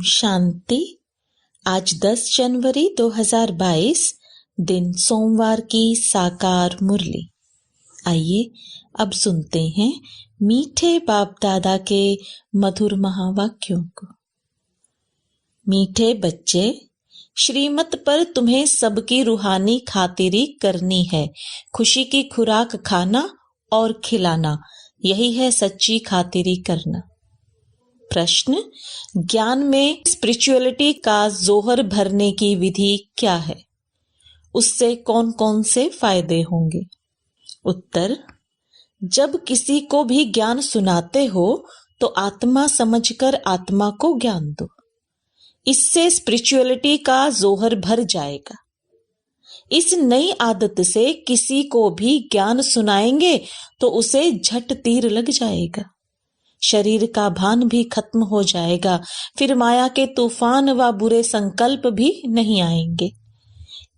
शांति। आज 10 जनवरी 2022 दिन सोमवार की साकार मुरली। आइए अब सुनते हैं मीठे बाप दादा के मधुर महावाक्यों को। मीठे बच्चे, श्रीमत पर तुम्हें सबकी रूहानी खातिरी करनी है। खुशी की खुराक खाना और खिलाना, यही है सच्ची खातिरी करना। प्रश्न, ज्ञान में स्पिरिचुअलिटी का जोहर भरने की विधि क्या है? उससे कौन कौन से फायदे होंगे? उत्तर, जब किसी को भी ज्ञान सुनाते हो तो आत्मा समझकर आत्मा को ज्ञान दो। इससे स्पिरिचुअलिटी का जोहर भर जाएगा। इस नई आदत से किसी को भी ज्ञान सुनाएंगे तो उसे झट तीर लग जाएगा। शरीर का भान भी खत्म हो जाएगा। फिर माया के तूफान व बुरे संकल्प भी नहीं आएंगे।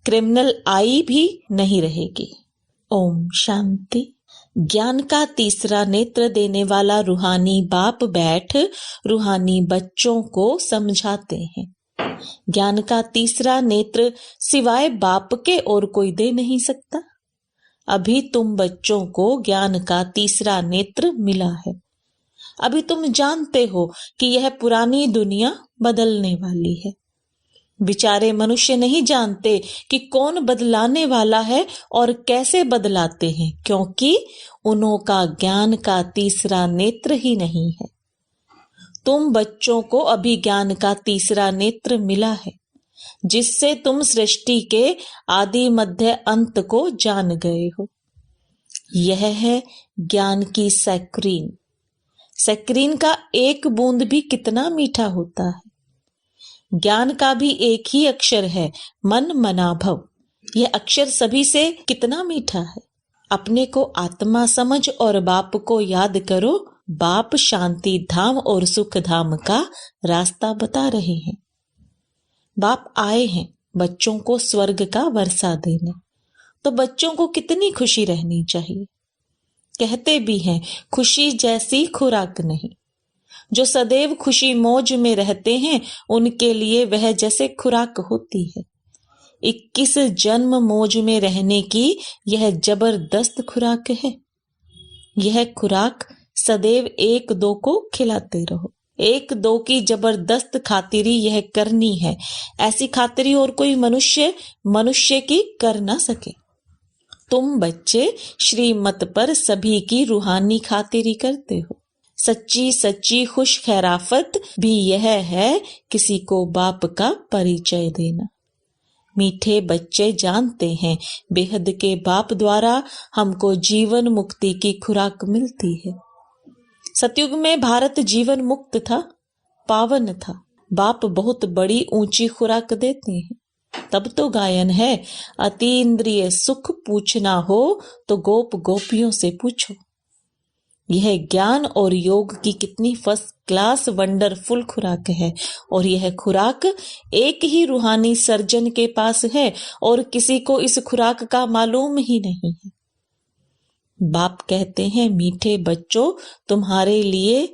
क्रिमिनल आई भी नहीं रहेगी। ओम शांति। ज्ञान का तीसरा नेत्र देने वाला रूहानी बाप बैठ रूहानी बच्चों को समझाते हैं। ज्ञान का तीसरा नेत्र सिवाय बाप के और कोई दे नहीं सकता। अभी तुम बच्चों को ज्ञान का तीसरा नेत्र मिला है। अभी तुम जानते हो कि यह पुरानी दुनिया बदलने वाली है। बेचारे मनुष्य नहीं जानते कि कौन बदलाने वाला है और कैसे बदलाते हैं, क्योंकि उन्हों का ज्ञान का तीसरा नेत्र ही नहीं है। तुम बच्चों को अभी ज्ञान का तीसरा नेत्र मिला है, जिससे तुम सृष्टि के आदि मध्य अंत को जान गए हो। यह है ज्ञान की सैक्रीन। सैक्रीन का एक बूंद भी कितना मीठा होता है। ज्ञान का भी एक ही अक्षर है, मन मना भव। यह अक्षर सभी से कितना मीठा है। अपने को आत्मा समझ और बाप को याद करो। बाप शांति धाम और सुख धाम का रास्ता बता रहे हैं। बाप आए हैं बच्चों को स्वर्ग का वर्षा देने। तो बच्चों को कितनी खुशी रहनी चाहिए। कहते भी हैं खुशी जैसी खुराक नहीं। जो सदैव खुशी मौज में रहते हैं उनके लिए वह जैसे खुराक होती है। 21 जन्म मौज में रहने की यह जबरदस्त खुराक है। यह खुराक सदैव एक दो को खिलाते रहो। एक दो की जबरदस्त खातिरी यह करनी है। ऐसी खातिरी और कोई मनुष्य की कर ना सके। तुम बच्चे श्रीमत पर सभी की रूहानी खातिरी करते हो। सच्ची सच्ची खुश खैराफत भी यह है किसी को बाप का परिचय देना। मीठे बच्चे जानते हैं बेहद के बाप द्वारा हमको जीवन मुक्ति की खुराक मिलती है। सतयुग में भारत जीवन मुक्त था, पावन था। बाप बहुत बड़ी ऊंची खुराक देते हैं। तब तो गायन है, अतीन्द्रिय सुख पूछना हो तो गोप गोपियों से पूछो। यह ज्ञान और योग की कितनी फर्स्ट क्लास वंडरफुल खुराक है। और यह खुराक एक ही रूहानी सर्जन के पास है और किसी को इस खुराक का मालूम ही नहीं है। बाप कहते हैं मीठे बच्चों, तुम्हारे लिए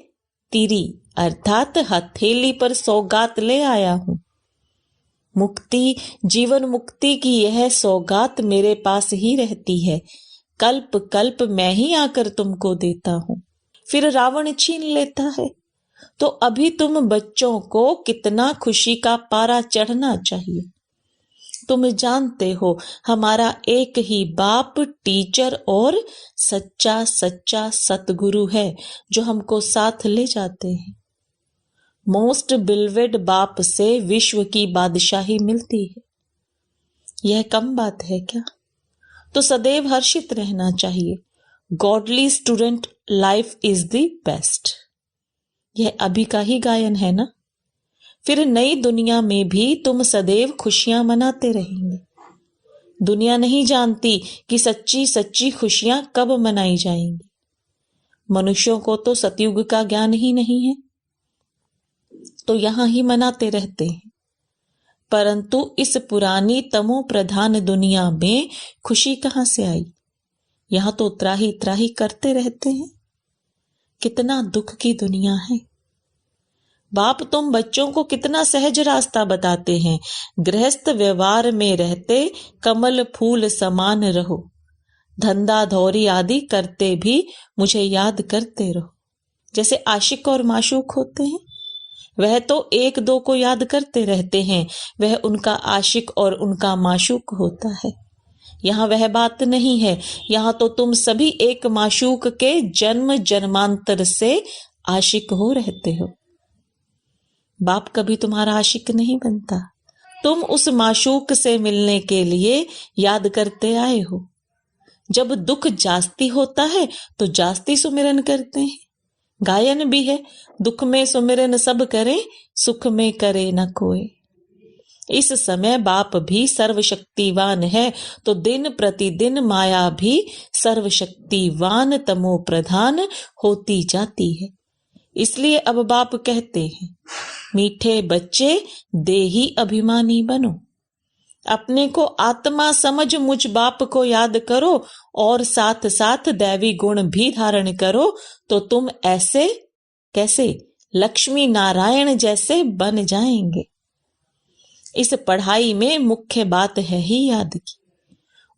तिरी अर्थात हथेली पर सौगात ले आया हूं। मुक्ति, जीवन मुक्ति की यह सौगात मेरे पास ही रहती है। कल्प कल्प मैं ही आकर तुमको देता हूं। फिर रावण छीन लेता है। तो अभी तुम बच्चों को कितना खुशी का पारा चढ़ना चाहिए। तुम जानते हो हमारा एक ही बाप टीचर और सच्चा सच्चा सतगुरु है जो हमको साथ ले जाते हैं। मोस्ट बिलवेड बाप से विश्व की बादशाही मिलती है। यह कम बात है क्या? तो सदैव हर्षित रहना चाहिए। Godly student life is the best. यह अभी का ही गायन है ना। फिर नई दुनिया में भी तुम सदैव खुशियां मनाते रहेंगे। दुनिया नहीं जानती कि सच्ची सच्ची खुशियां कब मनाई जाएंगी। मनुष्यों को तो सतयुग का ज्ञान ही नहीं है, तो यहां ही मनाते रहते हैं। परंतु इस पुरानी तमो प्रधान दुनिया में खुशी कहां से आई? यहां तो त्राही करते रहते हैं। कितना दुख की दुनिया है। बाप तुम बच्चों को कितना सहज रास्ता बताते हैं। गृहस्थ व्यवहार में रहते कमल फूल समान रहो। धंधा धौरी आदि करते भी मुझे याद करते रहो। जैसे आशिक और माशूक होते हैं, वह तो एक दो को याद करते रहते हैं, वह उनका आशिक और उनका माशूक होता है। यहाँ वह बात नहीं है। यहाँ तो तुम सभी एक माशूक के जन्म जन्मांतर से आशिक हो रहते हो। बाप कभी तुम्हारा आशिक नहीं बनता। तुम उस माशूक से मिलने के लिए याद करते आए हो। जब दुख जास्ती होता है तो जास्ती सुमिरन करते हैं। गायन भी है, दुख में सुमिरन सब करें, सुख में करे न कोई। इस समय बाप भी सर्वशक्तिवान है, तो दिन प्रतिदिन माया भी सर्वशक्तिवान तमो प्रधान होती जाती है। इसलिए अब बाप कहते हैं, मीठे बच्चे देही अभिमानी बनो। अपने को आत्मा समझ मुझ बाप को याद करो और साथ साथ दैवी गुण भी धारण करो, तो तुम ऐसे कैसे लक्ष्मी नारायण जैसे बन जाएंगे। इस पढ़ाई में मुख्य बात है ही याद की।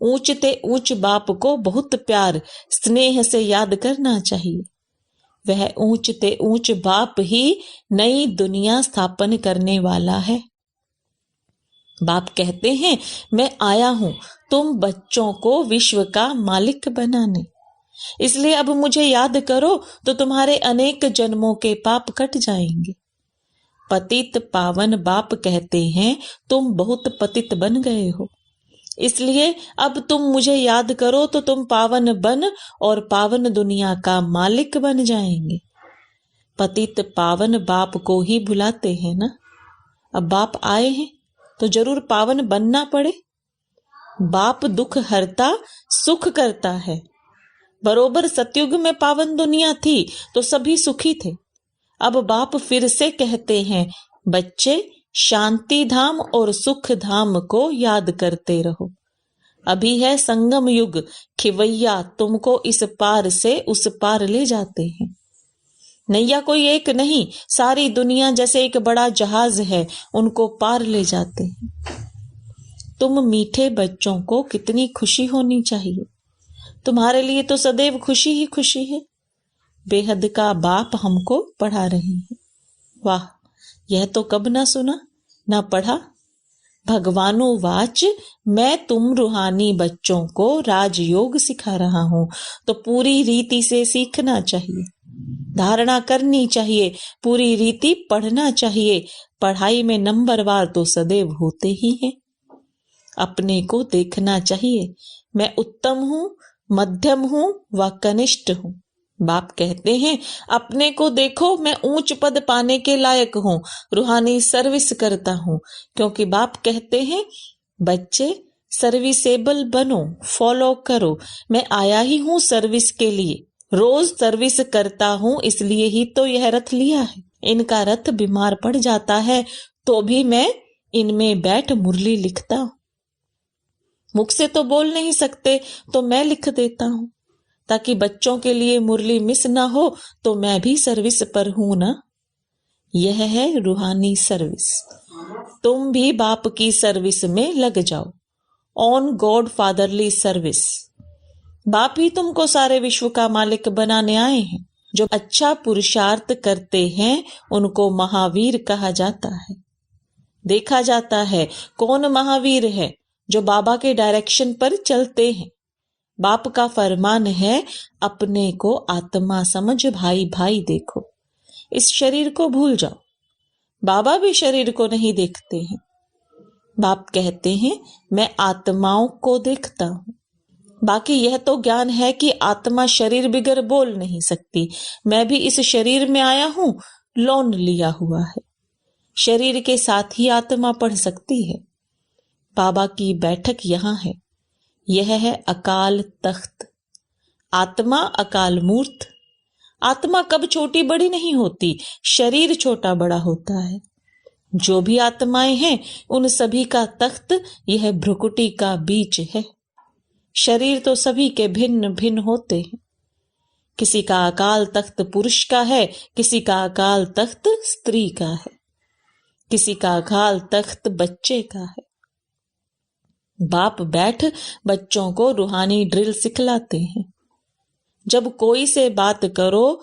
ऊंचते ऊंच बाप को बहुत प्यार स्नेह से याद करना चाहिए। वह ऊंचते ऊंच बाप ही नई दुनिया स्थापन करने वाला है। बाप कहते हैं, मैं आया हूं तुम बच्चों को विश्व का मालिक बनाने। इसलिए अब मुझे याद करो तो तुम्हारे अनेक जन्मों के पाप कट जाएंगे। पतित पावन बाप कहते हैं, तुम बहुत पतित बन गए हो, इसलिए अब तुम मुझे याद करो तो तुम पावन बन और पावन दुनिया का मालिक बन जाएंगे। पतित पावन बाप को ही भुलाते हैं ना। अब बाप आए हैं तो जरूर पावन बनना पड़े। बाप दुख हरता सुख करता है। बरोबर सतयुग में पावन दुनिया थी तो सभी सुखी थे। अब बाप फिर से कहते हैं, बच्चे शांति धाम और सुख धाम को याद करते रहो। अभी है संगम युग, खिवैया तुमको इस पार से उस पार ले जाते हैं। नैया कोई एक नहीं, सारी दुनिया जैसे एक बड़ा जहाज है, उनको पार ले जाते हैं। तुम मीठे बच्चों को कितनी खुशी होनी चाहिए। तुम्हारे लिए तो सदैव खुशी ही खुशी है। बेहद का बाप हमको पढ़ा रहे हैं। वाह, यह तो कब ना सुना ना पढ़ा। भगवानो वाच, मैं तुम रूहानी बच्चों को राजयोग सिखा रहा हूं, तो पूरी रीति से सीखना चाहिए, धारणा करनी चाहिए, पूरी रीति पढ़ना चाहिए। पढ़ाई में नंबरवार तो सदैव होते ही हैं। अपने को देखना चाहिए, मैं उत्तम हूं, मध्यम हूं व कनिष्ठ हूं। बाप कहते हैं, अपने को देखो, मैं ऊंच पद पाने के लायक हूं, रूहानी सर्विस करता हूं। क्योंकि बाप कहते हैं, बच्चे सर्विसेबल बनो, फॉलो करो। मैं आया ही हूं सर्विस के लिए, रोज सर्विस करता हूं, इसलिए ही तो यह रथ लिया है। इनका रथ बीमार पड़ जाता है तो भी मैं इनमें बैठ मुरली लिखता हूं। मुख से तो बोल नहीं सकते तो मैं लिख देता हूं, ताकि बच्चों के लिए मुरली मिस ना हो। तो मैं भी सर्विस पर हूं ना। यह है रूहानी सर्विस। तुम भी बाप की सर्विस में लग जाओ, ऑन गॉड फादरली सर्विस। बाप ही तुमको सारे विश्व का मालिक बनाने आए हैं। जो अच्छा पुरुषार्थ करते हैं उनको महावीर कहा जाता है। देखा जाता है कौन महावीर है, जो बाबा के डायरेक्शन पर चलते हैं। बाप का फरमान है, अपने को आत्मा समझ भाई भाई देखो, इस शरीर को भूल जाओ। बाबा भी शरीर को नहीं देखते हैं। बाप कहते हैं, मैं आत्माओं को देखता हूं। बाकी यह तो ज्ञान है कि आत्मा शरीर बिगर बोल नहीं सकती। मैं भी इस शरीर में आया हूं, लोन लिया हुआ है। शरीर के साथ ही आत्मा पढ़ सकती है। बाबा की बैठक यहां है। यह है अकाल तख्त। आत्मा अकाल मूर्त। आत्मा कब छोटी बड़ी नहीं होती, शरीर छोटा बड़ा होता है। जो भी आत्माएं हैं उन सभी का तख्त यह भ्रुकुटी का बीच है। शरीर तो सभी के भिन्न भिन्न होते हैं, किसी का अकाल तख्त पुरुष का है, किसी का अकाल तख्त स्त्री का है, किसी का अकाल तख्त बच्चे का है। बाप बैठ बच्चों को रूहानी ड्रिल सिखलाते हैं। जब कोई से बात करो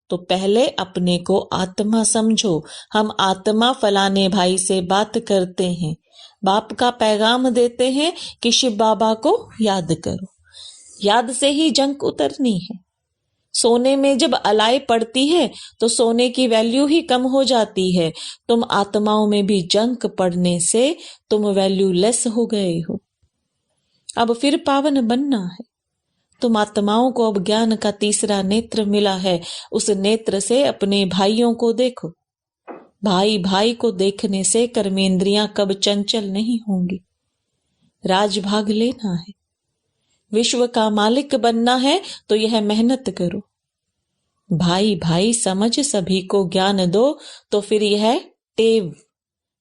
तो पहले अपने को आत्मा समझो। हम आत्मा फलाने भाई से बात करते हैं। बाप का पैगाम देते हैं कि शिव बाबा को याद करो। याद से ही जंक उतरनी है। सोने में जब अलाई पड़ती है तो सोने की वैल्यू ही कम हो जाती है। तुम आत्माओं में भी जंक पड़ने से तुम वैल्यू लेस हो गए हो। अब फिर पावन बनना है। तुम आत्माओं को अब ज्ञान का तीसरा नेत्र मिला है। उस नेत्र से अपने भाइयों को देखो। भाई भाई को देखने से कर्मेंद्रियां कब चंचल नहीं होंगी। राजभाग लेना है। विश्व का मालिक बनना है तो यह मेहनत करो। भाई भाई समझ सभी को ज्ञान दो तो फिर यह टेव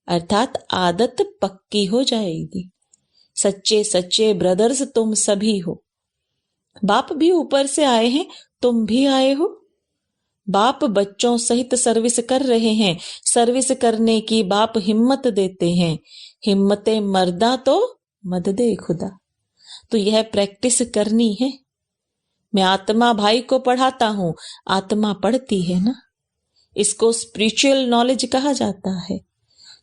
अर्थात आदत पक्की हो जाएगी। सच्चे सच्चे ब्रदर्स तुम सभी हो। बाप भी ऊपर से आए हैं, तुम भी आए हो। बाप बच्चों सहित सर्विस कर रहे हैं। सर्विस करने की बाप हिम्मत देते हैं। हिम्मते मर्दा तो मददे खुदा। तो यह प्रैक्टिस करनी है। मैं आत्मा भाई को पढ़ाता हूं, आत्मा पढ़ती है ना। इसको स्पिरिचुअल नॉलेज कहा जाता है,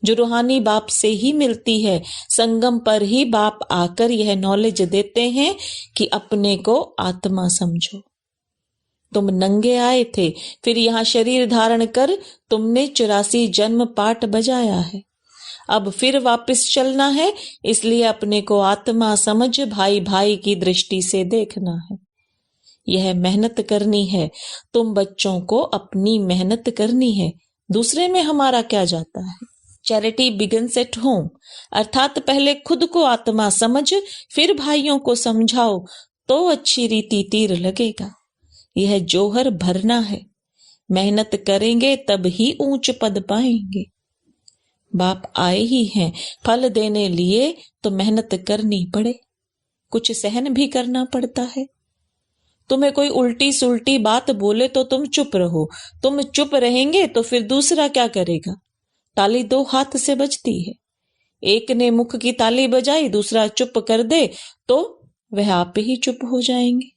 जो रूहानी बाप से ही मिलती है। संगम पर ही बाप आकर यह नॉलेज देते हैं कि अपने को आत्मा समझो। तुम नंगे आए थे, फिर यहाँ शरीर धारण कर तुमने 84 जन्म पाठ बजाया है। अब फिर वापस चलना है, इसलिए अपने को आत्मा समझ भाई भाई की दृष्टि से देखना है। यह मेहनत करनी है। तुम बच्चों को अपनी मेहनत करनी है। दूसरे में हमारा क्या जाता है। चैरिटी बिगिंस एट होम, अर्थात पहले खुद को आत्मा समझ फिर भाइयों को समझाओ तो अच्छी रीति तीर लगेगा। यह जोहर भरना है। मेहनत करेंगे तब ही ऊंच पद पाएंगे। बाप आए ही हैं फल देने लिए तो मेहनत करनी पड़े, कुछ सहन भी करना पड़ता है। तुम्हें कोई उल्टी सुल्टी बात बोले तो तुम चुप रहो। तुम चुप रहेंगे तो फिर दूसरा क्या करेगा। ताली दो हाथ से बजती है। एक ने मुख की ताली बजाई, दूसरा चुप कर दे तो वह आप ही चुप हो जाएंगे।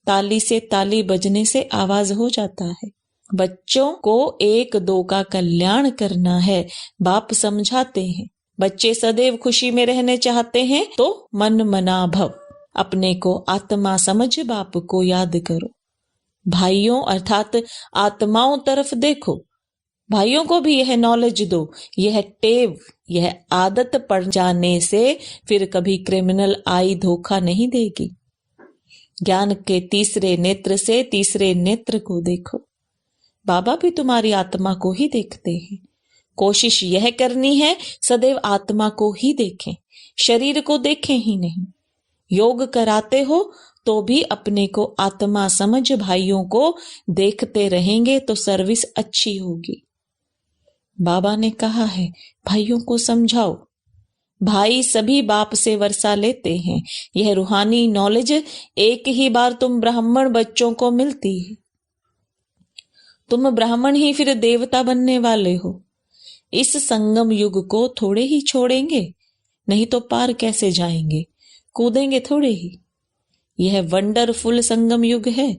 ताली से ताली बजने से आवाज हो जाता है। बच्चों को एक दो का कल्याण करना है, बाप समझाते हैं। बच्चे सदैव खुशी में रहने चाहते हैं तो मन मना भव। अपने को आत्मा समझ बाप को याद करो। भाइयों अर्थात आत्माओं तरफ देखो। भाइयों को भी यह नॉलेज दो। यह टेव, यह आदत पड़ जाने से फिर कभी क्रिमिनल आई धोखा नहीं देगी। ज्ञान के तीसरे नेत्र से तीसरे नेत्र को देखो। बाबा भी तुम्हारी आत्मा को ही देखते हैं। कोशिश यह करनी है सदैव आत्मा को ही देखें, शरीर को देखें ही नहीं। योग कराते हो तो भी अपने को आत्मा समझ भाइयों को देखते रहेंगे तो सर्विस अच्छी होगी। बाबा ने कहा है भाइयों को समझाओ। भाई सभी बाप से वर्षा लेते हैं। यह रूहानी नॉलेज एक ही बार तुम ब्राह्मण बच्चों को मिलती है। तुम ब्राह्मण ही फिर देवता बनने वाले हो। इस संगम युग को थोड़े ही छोड़ेंगे, नहीं तो पार कैसे जाएंगे। कूदेंगे थोड़े ही। यह वंडरफुल संगम युग है,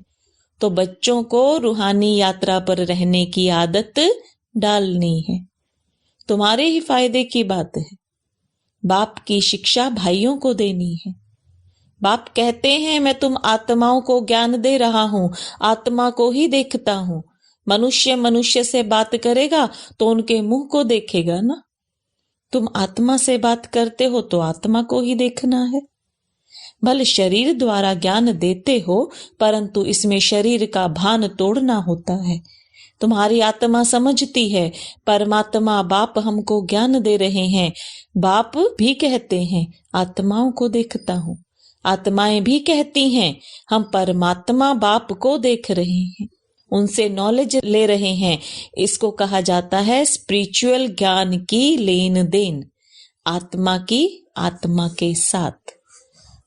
तो बच्चों को रूहानी यात्रा पर रहने की आदत डालनी है। तुम्हारे ही फायदे की बात है। बाप की शिक्षा भाइयों को देनी है। बाप कहते हैं मैं तुम आत्माओं को ज्ञान दे रहा हूं, आत्मा को ही देखता हूं। मनुष्य मनुष्य से बात करेगा तो उनके मुंह को देखेगा ना। तुम आत्मा से बात करते हो तो आत्मा को ही देखना है। भले शरीर द्वारा ज्ञान देते हो, परंतु इसमें शरीर का भान तोड़ना होता है। तुम्हारी आत्मा समझती है परमात्मा बाप हमको ज्ञान दे रहे हैं। बाप भी कहते हैं आत्माओं को देखता हूं। आत्माएं भी कहती हैं हम परमात्मा बाप को देख रहे हैं, उनसे नॉलेज ले रहे हैं। इसको कहा जाता है स्पिरिचुअल ज्ञान की लेन देन, आत्मा की आत्मा के साथ।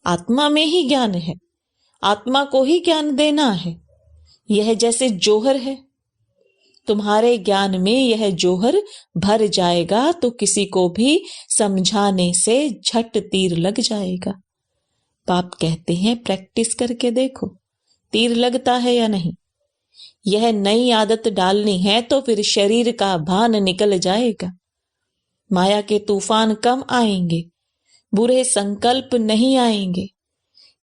आत्मा में ही ज्ञान है, आत्मा को ही ज्ञान देना है। यह जैसे जौहर है, तुम्हारे ज्ञान में यह जौहर भर जाएगा तो किसी को भी समझाने से झट तीर लग जाएगा। बाप कहते हैं प्रैक्टिस करके देखो, तीर लगता है या नहीं। यह नई आदत डालनी है तो फिर शरीर का भान निकल जाएगा। माया के तूफान कम आएंगे, बुरे संकल्प नहीं आएंगे,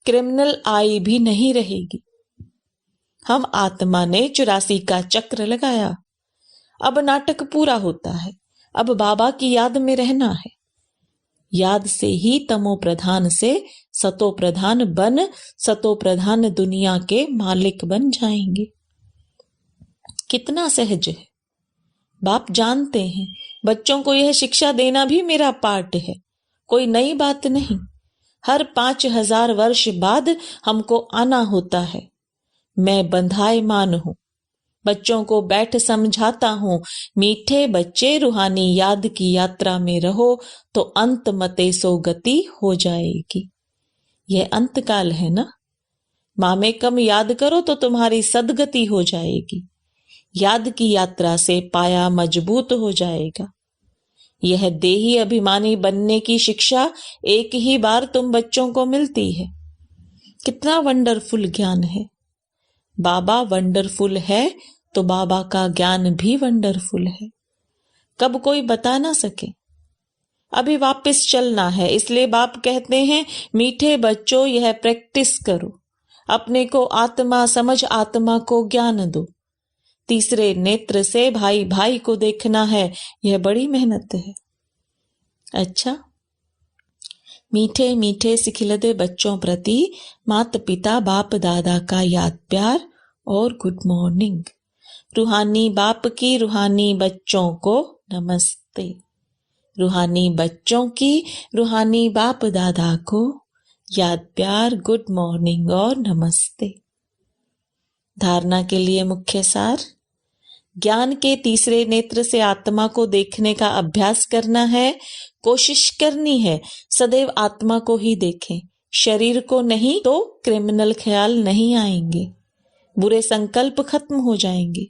क्रिमिनल आई भी नहीं रहेगी। हम आत्मा ने 84 का चक्र लगाया, अब नाटक पूरा होता है। अब बाबा की याद में रहना है। याद से ही तमो प्रधान से सतो प्रधान बन सतो प्रधान दुनिया के मालिक बन जाएंगे। कितना सहज है। बाप जानते हैं बच्चों को यह शिक्षा देना भी मेरा पार्ट है, कोई नई बात नहीं। हर 5000 वर्ष बाद हमको आना होता है। मैं बंधायमान हूं, बच्चों को बैठ समझाता हूं, मीठे बच्चे रूहानी याद की यात्रा में रहो तो अंत मते सो गति हो जाएगी। यह अंतकाल है ना। मामे कम याद करो तो तुम्हारी सदगति हो जाएगी। याद की यात्रा से पाया मजबूत हो जाएगा। यह देही अभिमानी बनने की शिक्षा एक ही बार तुम बच्चों को मिलती है। कितना वंडरफुल ज्ञान है। बाबा वंडरफुल है तो बाबा का ज्ञान भी वंडरफुल है। कब कोई बता ना सके। अभी वापस चलना है, इसलिए बाप कहते हैं मीठे बच्चों यह प्रैक्टिस करो, अपने को आत्मा समझ आत्मा को ज्ञान दो। तीसरे नेत्र से भाई भाई को देखना है, यह बड़ी मेहनत है। अच्छा, मीठे मीठे सिखिलदे बच्चों प्रति माता पिता बाप दादा का याद प्यार और गुड मॉर्निंग। रूहानी बाप की रूहानी बच्चों को नमस्ते। रूहानी बच्चों की रूहानी बाप दादा को याद प्यार गुड मॉर्निंग और नमस्ते। धारणा के लिए मुख्य सार, ज्ञान के तीसरे नेत्र से आत्मा को देखने का अभ्यास करना है। कोशिश करनी है सदैव आत्मा को ही देखें, शरीर को नहीं, तो क्रिमिनल ख्याल नहीं आएंगे, बुरे संकल्प खत्म हो जाएंगे।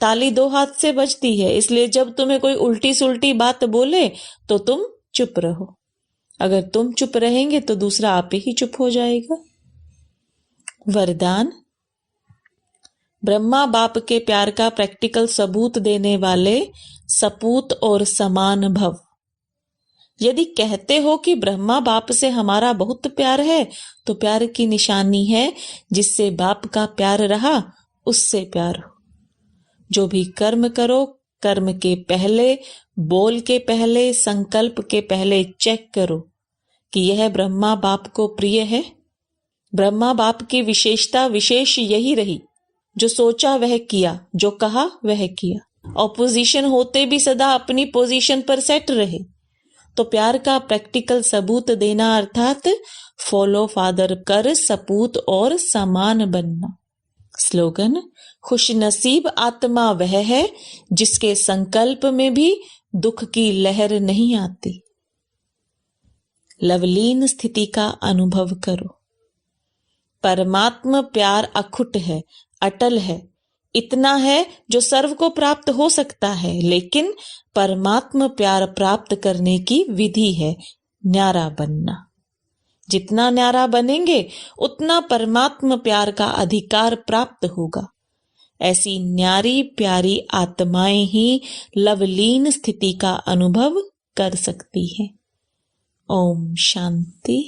ताली 2 हाथ से बजती है, इसलिए जब तुम्हें कोई उल्टी सुल्टी बात बोले तो तुम चुप रहो। अगर तुम चुप रहेंगे तो दूसरा आप ही चुप हो जाएगा। वरदान, ब्रह्मा बाप के प्यार का प्रैक्टिकल सबूत देने वाले सपूत और समान भव। यदि कहते हो कि ब्रह्मा बाप से हमारा बहुत प्यार है, तो प्यार की निशानी है जिससे बाप का प्यार रहा उससे प्यार हो। जो भी कर्म करो, कर्म के पहले, बोल के पहले, संकल्प के पहले चेक करो कि यह ब्रह्मा बाप को प्रिय है। ब्रह्मा बाप की विशेषता विशेष यही रही, जो सोचा वह किया, जो कहा वह किया। ऑपोजिशन होते भी सदा अपनी पोजीशन पर सेट रहे। तो प्यार का प्रैक्टिकल सबूत देना अर्थात फॉलो फादर कर सपूत और समान बनना। स्लोगन, खुश नसीब आत्मा वह है जिसके संकल्प में भी दुख की लहर नहीं आती। लवलीन स्थिति का अनुभव करो। परमात्मा प्यार अखुट है, अटल है, इतना है जो सर्व को प्राप्त हो सकता है, लेकिन परमात्मा प्यार प्राप्त करने की विधि है न्यारा बनना। जितना न्यारा बनेंगे उतना परमात्मा प्यार का अधिकार प्राप्त होगा। ऐसी न्यारी प्यारी आत्माएं ही लवलीन स्थिति का अनुभव कर सकती हैं। ओम शांति।